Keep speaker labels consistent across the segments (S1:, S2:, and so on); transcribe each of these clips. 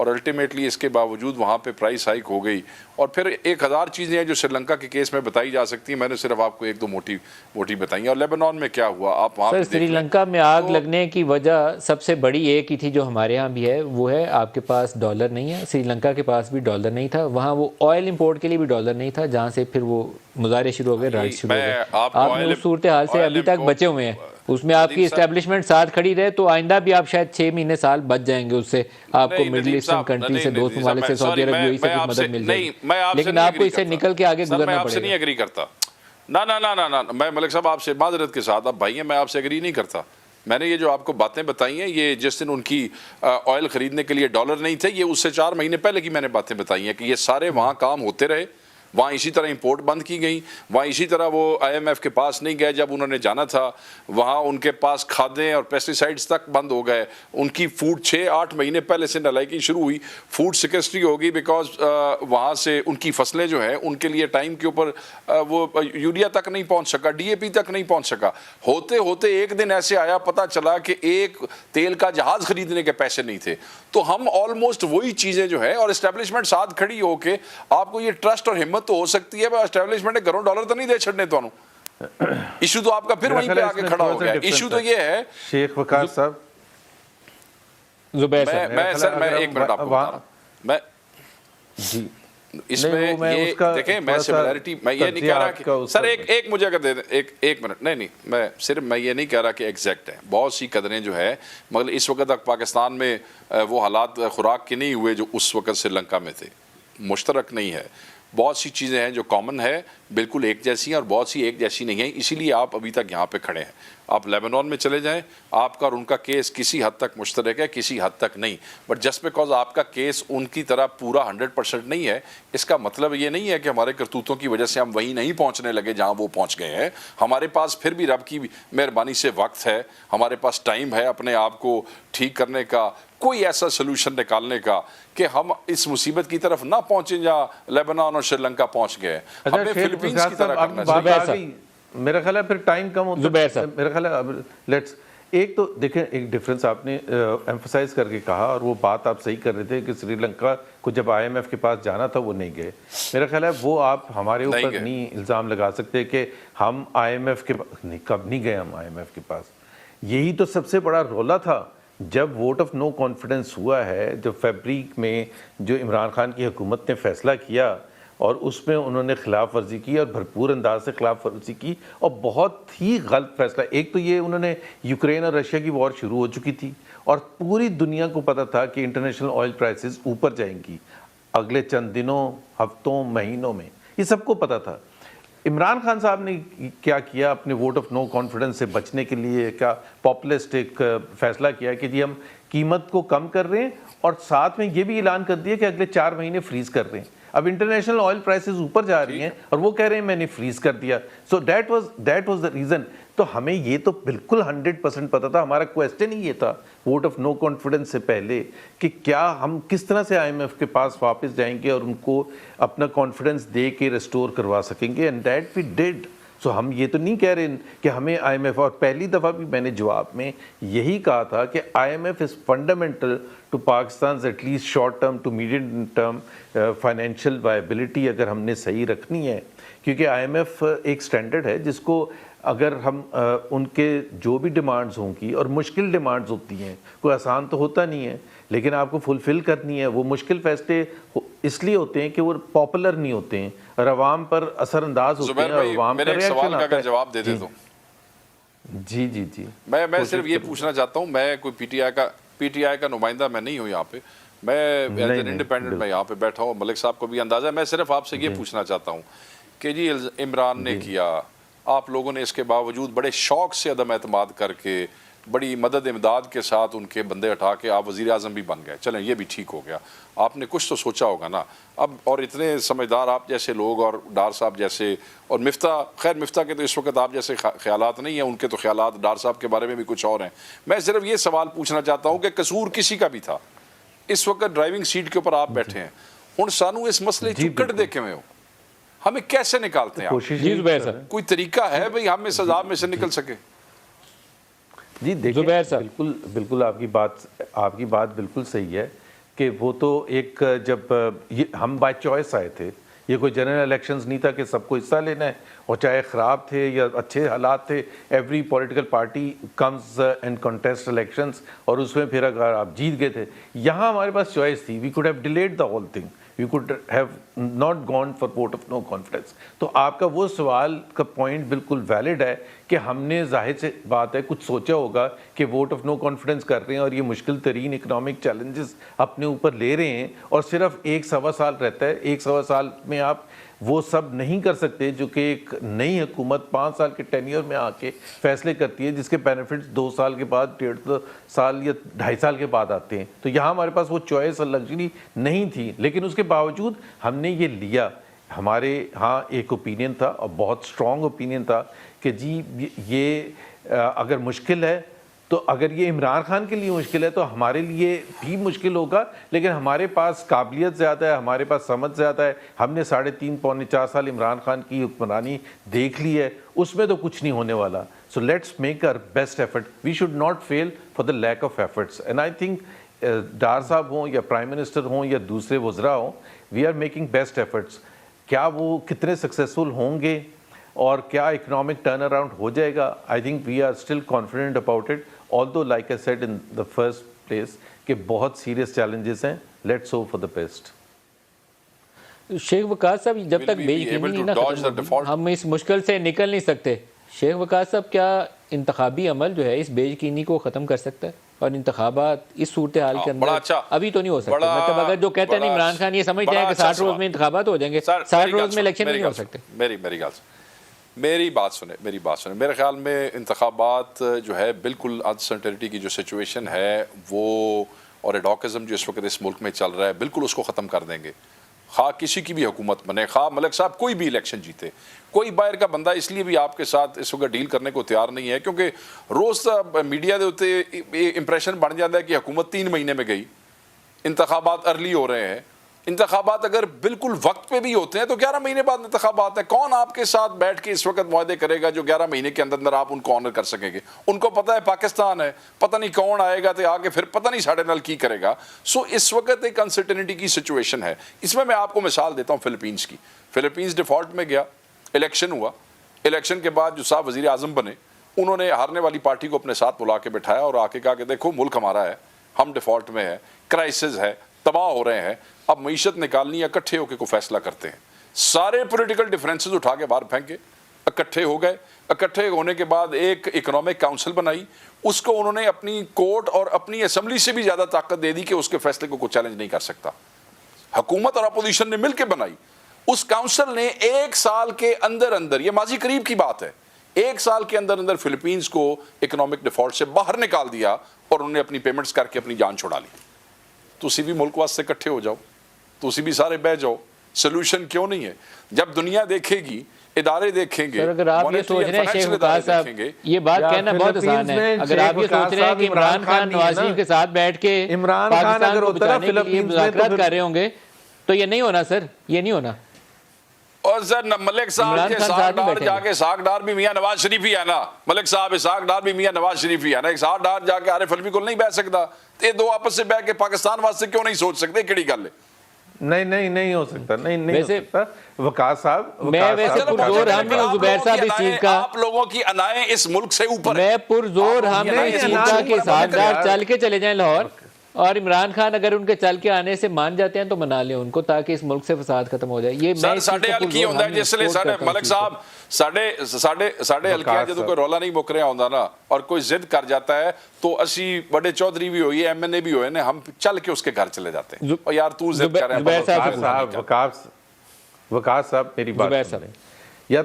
S1: اور الٹیمیٹلی اس کے باوجود وہاں پہ پرائس ہائک ہو گئی. اور پھر 1000 چیزیں ہیں جو سری لنکا کے کیس میں بتائی جا سکتی ہیں, میں نے صرف آپ کو ایک دو موٹی بتائی ہیں. اور لیبنان میں کیا ہوا آپ وہاں
S2: سر
S1: پہ
S2: سری لنکا میں آگ لگنے کی وجہ سب سے بڑی ایک ہی تھی جو ہمارے ہاں بھی ہے, وہ ہے آپ کے پاس ڈالر نہیں ہے. سری لنکا کے پاس بھی ڈالر نہیں تھا, وہاں وہ آئل امپورٹ کے لیے بھی ڈالر نہیں تھا, جہاں سے پھر وہ مظاہرے شروع ہو گئے, رائٹ شروع ہو گئے. آپ نے اس صورتحال سے ابھی تک بچے ہوئے ہیں, اس میں آپ کی اسٹیبلشمنٹ ساتھ کھڑی رہے تو آئندہ بھی آپ شاید 6 مہینے سال بچ جائیں گے اس سے, آپ کو مڈل ایسٹرن کنٹری سے, دوست ممالک سے, سعودی عرب سے کچھ مدد مل جائے گی, لیکن آپ کو اس سے نکل کے آگے گزرنا
S1: میں آپ سے
S2: پڑے
S1: نہیں
S2: گا.
S1: ایگری کرتا. نہ میں ملک صاحب آپ سے معذرت کے ساتھ, آپ بھائی ہیں, میں آپ سے ایگری نہیں کرتا. میں نے یہ جو آپ کو باتیں بتائی ہیں, یہ جس دن ان کی آئل خریدنے کے لیے ڈالر نہیں تھے, یہ اس سے 4 مہینے پہلے کی میں نے باتیں بتائی ہیں کہ یہ سارے وہاں کام ہوتے رہے, وہاں اسی طرح امپورٹ بند کی گئی, وہاں اسی طرح وہ IMF کے پاس نہیں گئے جب انہوں نے جانا تھا, وہاں ان کے پاس کھادیں اور پیسٹیسائڈز تک بند ہو گئے. ان کی فوڈ 6-8 مہینے پہلے سے نالائکی شروع ہوئی, فوڈ سیکسٹری ہوگی بیکاز وہاں سے ان کی فصلیں جو ہیں ان کے لیے ٹائم کے اوپر وہ یوریا تک نہیں پہنچ سکا, DAP تک نہیں پہنچ سکا. ہوتے ہوتے ایک دن ایسے آیا, پتہ چلا کہ ایک تیل کا جہاز خریدنے کے پیسے نہیں تھے. تو ہم آلموسٹ وہی چیزیں جو ہے, اور اسٹیبلشمنٹ ساتھ کھڑی ہو کے آپ کو یہ ٹرسٹ اور ہمت تو ہو سکتی ہے, بس اسٹیبلشمنٹ نے گھروں ڈالر تو نہیں دے چھڑنے. تو ایشو تو آپ کا پھر وہیں پہ آ کے کھڑا ہو گیا. ایشو تو یہ ہے
S3: شیخ وقاص صاحب,
S2: زبیر صاحب,
S1: میں 1 منٹ آپ کو بتا رہا ہوں. میں
S3: جی
S1: اس میں یہ دیکھیں, میں سملیرٹی میں یہ نہیں کہہ رہا کہ سر ایک مجھے اگر دے دیں 1 منٹ. نہیں میں یہ نہیں کہہ رہا کہ ایگزیکٹ ہے, بہت سی قدریں جو ہے, مگر اس وقت تک پاکستان میں وہ حالات خوراک کے نہیں ہوئے جو اس وقت سری لنکا میں تھے, مشترک نہیں ہے. بہت سی چیزیں ہیں جو کامن ہے, بالکل ایک جیسی ہیں, اور بہت سی ایک جیسی نہیں ہیں. اسی لیے آپ ابھی تک یہاں پہ کھڑے ہیں. آپ لیبنان میں چلے جائیں, آپ کا اور ان کا کیس کسی حد تک مشترک ہے, کسی حد تک نہیں. بٹ جسٹ بیکاز آپ کا کیس ان کی طرح پورا 100% نہیں ہے, اس کا مطلب یہ نہیں ہے کہ ہمارے کرتوتوں کی وجہ سے ہم وہیں نہیں پہنچنے لگے جہاں وہ پہنچ گئے ہیں. ہمارے پاس پھر بھی رب کی مہربانی سے وقت ہے, ہمارے پاس ٹائم ہے اپنے آپ کو ٹھیک کرنے کا, کوئی ایسا سلوشن نکالنے کا کہ ہم اس مصیبت کی طرف نہ پہنچیں جہاں لیبنان اور سری لنکا پہنچ گئے. ہمیں فلپینز کی طرح کرنا چاہیے.
S3: میرا خیال ہے پھر ٹائم کم ہوتا ہے. میرا خیال ہے لیٹس ایک تو دیکھیں, ایک ڈیفرنس آپ نے ایمفسائز کر کے کہا, اور وہ بات آپ صحیح کر رہے تھے کہ سری لنکا کو جب IMF کے پاس جانا تھا وہ نہیں گئے. میرا خیال ہے وہ آپ ہمارے اوپر نہیں الزام لگا سکتے کہ ہم IMF کے پاس کب نہیں گئے. ہم IMF کے پاس, یہی تو سب سے بڑا رولا تھا جب ووٹ آف نو کانفیڈنس ہوا ہے, جو فیبرک میں جو عمران خان کی حکومت نے فیصلہ کیا, اور اس میں انہوں نے خلاف ورزی کی, اور بھرپور انداز سے خلاف ورزی کی, اور بہت ہی غلط فیصلہ. ایک تو یہ انہوں نے یوکرین اور رشیا کی وار شروع ہو چکی تھی, اور پوری دنیا کو پتہ تھا کہ انٹرنیشنل آئل پرائسز اوپر جائیں گی اگلے چند دنوں, ہفتوں, مہینوں میں, یہ سب کو پتہ تھا. عمران خان صاحب نے کیا کیا, اپنے ووٹ آف نو کانفیڈنس سے بچنے کے لیے کیا پاپولسٹ ایک فیصلہ کیا کہ جی ہم قیمت کو کم کر رہے ہیں, اور ساتھ میں یہ بھی اعلان کر دیا کہ اگلے 4 مہینے فریز کر رہے ہیں. اب انٹرنیشنل آئل پرائسز اوپر جا رہی ہیں اور وہ کہہ رہے ہیں میں نے فریز کر دیا. So that was the reason. تو ہمیں یہ تو بالکل 100% پتہ تھا. ہمارا کویسچن ہی یہ تھا ووٹ آف نو کانفیڈنس سے پہلے کہ کیا ہم کس طرح سے IMF کے پاس واپس جائیں گے اور ان کو اپنا کانفیڈنس دے کے ریسٹور کروا سکیں گے, اینڈ دیٹ وی ڈیڈ. سو ہم یہ تو نہیں کہہ رہے کہ ہمیں IMF, اور پہلی دفعہ بھی میں نے جواب میں یہی کہا تھا کہ IMF is fundamental to Pakistan at least short term to medium term financial viability اگر ہم نے صحیح رکھنی ہے. کیونکہ IMF ایک سٹینڈرڈ ہے جس کو اگر ہم ان کے جو بھی ڈیمانڈز ہوں گی, اور مشکل ڈیمانڈز ہوتی ہیں, کوئی آسان تو ہوتا نہیں ہے, لیکن آپ کو فلفل کرنی ہے. وہ مشکل فیصلے اس لیے ہوتے ہیں کہ وہ پاپولر نہیں ہوتے ہیں اور عوام پر اثر انداز ہوتے ہیں, اور عوام کا ریئیکشن آتا ہے.
S1: جواب دے دے تو
S3: جی جی جی
S1: میں صرف یہ پوچھنا چاہتا ہوں, میں کوئی PTI کا نمائندہ میں نہیں ہوں یہاں پہ, میں ایز این انڈیپینڈنٹ میں یہاں پہ بیٹھا ہوں, ملک صاحب کو بھی اندازہ ہے. میں صرف آپ سے یہ پوچھنا چاہتا ہوں کہ جی عمران نے کیا, آپ لوگوں نے اس کے باوجود بڑے شوق سے عدم اعتماد کر کے, بڑی مدد امداد کے ساتھ ان کے بندے اٹھا کے آپ وزیر اعظم بھی بن گئے. چلیں یہ بھی ٹھیک ہو گیا, آپ نے کچھ تو سوچا ہوگا نا اب. اور اتنے سمجھدار آپ جیسے لوگ, اور ڈار صاحب جیسے, اور مفتاح, خیر مفتاح کے تو اس وقت آپ جیسے خیالات نہیں ہیں, ان کے تو خیالات ڈار صاحب کے بارے میں بھی کچھ اور ہیں. میں صرف یہ سوال پوچھنا چاہتا ہوں کہ قصور کسی کا بھی تھا, اس وقت ڈرائیونگ سیٹ کے اوپر آپ بیٹھے ہیں, ہن سانو اس مسئلے چکٹ دیکھے ہوئے ہو, ہمیں کیسے نکالتے ہیں؟ کوئی طریقہ ہے بھئی ہم اس عذاب میں سے نکل سکے؟
S3: جی دیکھیں بالکل آپ کی بات بالکل صحیح ہے کہ وہ تو ایک جب ہم بائی چوائس آئے تھے, یہ کوئی جنرل الیکشنز نہیں تھا کہ سب کو حصہ لینا ہے, اور چاہے خراب تھے یا اچھے حالات تھے, every political party comes and contest elections, اور اس میں پھر اگر آپ جیت گئے تھے. یہاں ہمارے پاس چوائس تھی, we could have delayed the whole thing, we could have not gone for vote of no confidence. تو آپ کا وہ سوال کا پوائنٹ بالکل ویلڈ ہے کہ ہم نے ظاہر سے بات ہے کچھ سوچا ہوگا کہ ووٹ آف نو کانفیڈنس کر رہے ہیں اور یہ مشکل ترین اکنامک چیلنجز اپنے اوپر لے رہے ہیں, اور صرف 1.25 سال رہتا ہے, 1.25 سال میں آپ وہ سب نہیں کر سکتے جو کہ ایک نئی حکومت 5 سال کے ٹینیور میں آ کے فیصلے کرتی ہے, جس کے بینیفٹس 2 سال کے بعد, 1.5 سال یا 2.5 سال کے بعد آتے ہیں. تو یہاں ہمارے پاس وہ چوائس اور لگژری نہیں تھی, لیکن اس کے باوجود ہم نے یہ لیا. ہمارے ہاں ایک اوپینین تھا, اور بہت اسٹرانگ اوپینین تھا, کہ جی یہ اگر مشکل ہے تو اگر یہ عمران خان کے لیے مشکل ہے تو ہمارے لیے بھی مشکل ہوگا, لیکن ہمارے پاس قابلیت زیادہ ہے, ہمارے پاس سمجھ زیادہ ہے, ہم نے 3.5 پونے 4 سال عمران خان کی حکمرانی دیکھ لی ہے, اس میں تو کچھ نہیں ہونے والا. So let's make our best effort, we should not feel for the lack of efforts. And I think Dar صاحب ہوں یا پرائم منسٹر ہوں یا دوسرے وزراء ہوں, we are making best efforts. کیا وہ کتنے سکسیزفل ہوں گے اور کیا اکنامک ٹرن اراؤنڈ ہو جائے گا, I think we are still confident about it, although like I said in the first place کہ بہت سیریس چیلنجز ہیں. Let's hope for the best.
S2: شیخ وقاص صاحب, جب تک بیج
S1: able
S2: نہیں
S1: to
S2: نا
S1: dodge the
S2: ختم
S1: default.
S2: ہم اس مشکل سے نکل نہیں سکتے. شیخ وقاص صاحب, کیا انتخابی عمل جو ہے اس بیج کینی کو ختم کر سکتا ہے, اور انتخابات اس صورتحال کے
S1: بڑا
S2: اندر
S1: اچھا,
S2: ابھی تو نہیں ہو سکتے؟ مطلب اگر جو کہتے ہیں عمران خان یہ سمجھتے ہیں کہ 60 روز میں انتخابات ہو جائیں گے, 60 روز میں الیکشن نہیں ہو سکتے.
S1: میری بات سنیں. میرے خیال میں انتخابات جو ہے بالکل انسرٹنٹی کی جو سچویشن ہے وہ, اور ایڈوکزم جو اس وقت اس ملک میں چل رہا ہے, بالکل اس کو ختم کر دیں گے. خواہ کسی کی بھی حکومت بنے, خواہ ملک صاحب کوئی بھی الیکشن جیتے, کوئی باہر کا بندہ اس لیے بھی آپ کے ساتھ اس وقت ڈیل کرنے کو تیار نہیں ہے, کیونکہ روز میڈیا دے ہوتے امپریشن بن جاتا ہے کہ حکومت 3 مہینے میں گئی, انتخابات ارلی ہو رہے ہیں. انتخابات اگر بالکل وقت پہ بھی ہوتے ہیں تو 11 مہینے بعد انتخابات ہیں. کون آپ کے ساتھ بیٹھ کے اس وقت معاہدے کرے گا جو 11 مہینے کے اندر آپ ان کو آنر کر سکیں گے؟ ان کو پتہ ہے پاکستان ہے, پتہ نہیں کون آئے گا تو آگے پھر پتہ نہیں ساڑھے نال کی کرے گا. سو اس وقت ایک انسرٹنٹی کی سچویشن ہے. اس میں آپ کو مثال دیتا ہوں فلپینس کی. فلپینس ڈیفالٹ میں گیا, الیکشن ہوا, الیکشن کے بعد جو صاحب وزیر اعظم بنے, انہوں نے ہارنے والی پارٹی کو اپنے ساتھ بلا کے بٹھایا اور آ کے کہا کہ دیکھو ملک ہمارا ہے, ہم ڈیفالٹ میں ہے, کرائسس ہے, تباہ ہو رہے ہیں, اب معیشت نکالنی ہے, اکٹھے ہو کے کوئی فیصلہ کرتے ہیں. سارے پولیٹیکل ڈیفرنسز اٹھا کے باہر پھینکے, اکٹھے ہو گئے. اکٹھے ہونے کے بعد ایک اکنامک کاؤنسل بنائی, اس کو انہوں نے اپنی کورٹ اور اپنی اسمبلی سے بھی زیادہ طاقت دے دی کہ اس کے فیصلے کو کوئی چیلنج نہیں کر سکتا. حکومت اور اپوزیشن نے مل کے بنائی. اس کاؤنسل نے 1 سال کے اندر, یہ ماضی قریب کی بات ہے, 1 سال کے اندر فلپینز کو اکنامک ڈیفالٹ سے باہر نکال دیا اور انہوں نے اپنی پیمنٹس کر کے اپنی جان چھڑا لی. تسی بھی ملک واسطے اکٹھے ہو جاؤ, تسی بھی سارے بہ جاؤ. سلوشن کیوں نہیں ہے؟ جب دنیا دیکھے گی, ادارے دیکھیں گے.
S2: اگر آپ یہ سوچ رہے ہیں شیخ وقاص صاحب, یہ بات کہنا بہت آسان ہے. اگر آپ یہ سوچ رہے ہیں کہ عمران خان نواز شریف کے ساتھ بیٹھ کے پاکستان کو بچانے کے لیے مذاکرات کر رہے ہوں گے تو یہ نہیں ہونا سر, یہ نہیں ہونا.
S1: اور سر ملک صاحب کے اسحاق ڈار جا کے, اسحاق ڈار بھی میاں نواز شریف ہی ہے نا, ملک صاحب اسحاق ڈار بھی میاں نواز شریف ہی ہے نا. اسحاق ڈار جا کے عارف الوی کو نہیں بیٹھ سکتا, یہ دو آپس سے بیٹھ کے پاکستان واسطے کیوں نہیں سوچ سکتے؟ کیڑی گل ہے؟
S3: نہیں ہو سکتا, نہیں ہو سکتا. وقاص صاحب,
S2: میں ویسے پرزور ہم بھی ہوں زبیر صاحب اس چیز کا,
S1: آپ لوگوں کی انائیں اس ملک سے اوپر
S2: میں پرزور ہم بھی اس چیز کا کہ اسحاق ڈار چل کے چلے جائیں لاہور, اور عمران خان اگر ان کے چل کے آنے سے مان جاتے ہیں تو منا لیں ان کو, تاکہ اس ملک سے فساد ختم ہو جائے. یہ میں
S1: ساڑھے حلقی ہوندہ ہے, جس لئے ساڑھے ملک صاحب ساڑھے حلقی ہے, جدو کوئی رولا نہیں بک رہا ہوندہ نا, اور کوئی ضد کر جاتا ہے تو اسی بڑے چودھری بھی ہوئی, ایم این اے بھی ہوئے, ہم چل کے اس کے گھر چلے جاتے ہیں. اور یار تو ضد کر رہے ہیں.
S3: وقاص صاحب میری بات سنیں, یا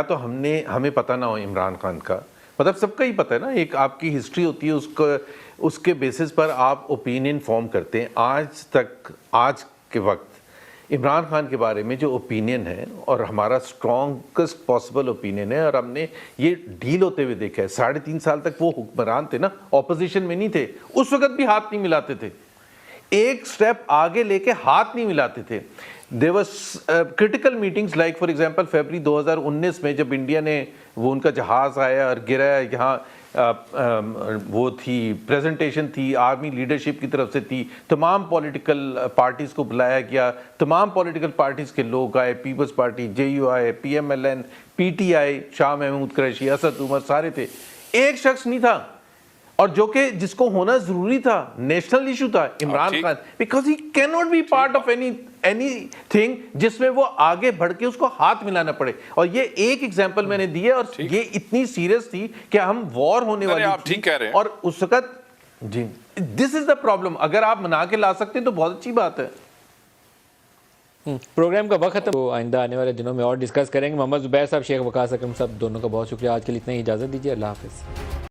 S3: تو ہمیں پتہ نہ ہو عمران خان کا, مطلب سب کا ہی پتہ ہے نا, ایک آپ کی ہسٹری ہوتی ہے, اس کے بیسس پر آپ اوپینین فارم کرتے ہیں. آج کے وقت عمران خان کے بارے میں جو اوپینین ہے, اور ہمارا اسٹرانگسٹ پاسبل اوپینین ہے, اور ہم نے یہ ڈیل ہوتے ہوئے دیکھا ہے. 3.5 سال تک وہ حکمران تھے نا, اپوزیشن میں نہیں تھے, اس وقت بھی ہاتھ نہیں ملاتے تھے, ایک سٹیپ آگے لے کے ہاتھ نہیں ملاتے تھے. There was critical meetings like for example فیبری 2019 میں جب انڈیا نے وہ ان کا جہاز آیا اور گرا یہاں وہ تھی پریزنٹیشن تھی، آرمی لیڈرشپ کی طرف سے تھی، تمام پولیٹیکل پارٹیز کو بلایا گیا، تمام پولیٹیکل پارٹیز کے لوگ آئے، Peoples Party, JUI, PMLN, PTI, Shah Mahmood Qureshi, Asad Umar, سارے تھے. ایک شخص نہیں تھا، اور جو کہ جس کو ہونا ضروری تھا، نیشنل ایشو تھا، Imran Khan, because he can not be part of anything جس میں وہ آگے بڑھ کے اس کو ہاتھ ملانا پڑے. اور یہ ایک ایگزامپل میں نے دی ہے، اور یہ اتنی سیریس تھی کہ ہم وار ہونے والی
S1: آپ ٹھیک کہہ رہے ہیں.
S3: اور اس وقت جی دس از دا پرابلم. اگر آپ منا کے لا سکتے ہیں تو بہت اچھی بات ہے.
S2: پروگرام کا وقت ختم، آئندہ آنے والے دنوں میں اور ڈسکس کریں گے. محمد زبیر صاحب، شیخ وقاص اکرم صاحب، دونوں کا بہت شکریہ. آج کے لیے اتنا ہی اجازت دیجیے. اللہ حافظ.